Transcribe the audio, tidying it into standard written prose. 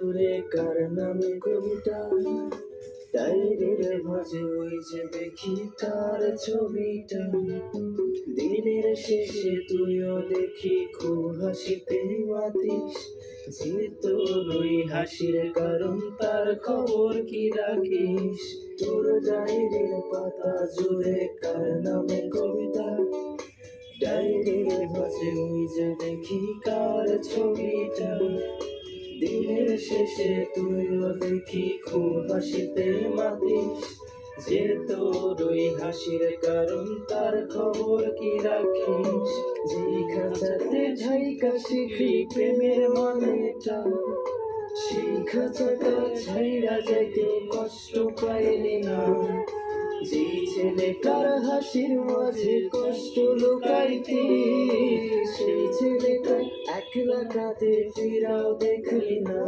দূরে কার নামে কবিতা, ডায়েরির ভাঁজে ওই যে দেখি তার ছবিটা। দিনের শেষে তুইও দেখি খুব হাসিতে মাতিস, যে তোর ওই হাসির কারণ তার খবর কি রাখিস। তোর ডায়েরির পাতা জুড়ে কার নামে কবিতা, ডায়েরির ভাঁজে ওই যে দেখি কার ছবিটা। দিনের শেষে তুইও দেখি খুব হাসিতে মাতিস, যে তোর ওই হাসির কারণ তার খবর কি রাখিস। যে খাঁচাতে ঝাইকা শিখি প্রেমের মানেটা, সেই খাঁচাটা ছাইরা যাইতে কষ্ট পাইলি না। যে ছেলেটার হাসির মাঝে কষ্ট লুকাইতি, সেই ছেলেটা একলা কাঁদে ফিরাও দেখলি না।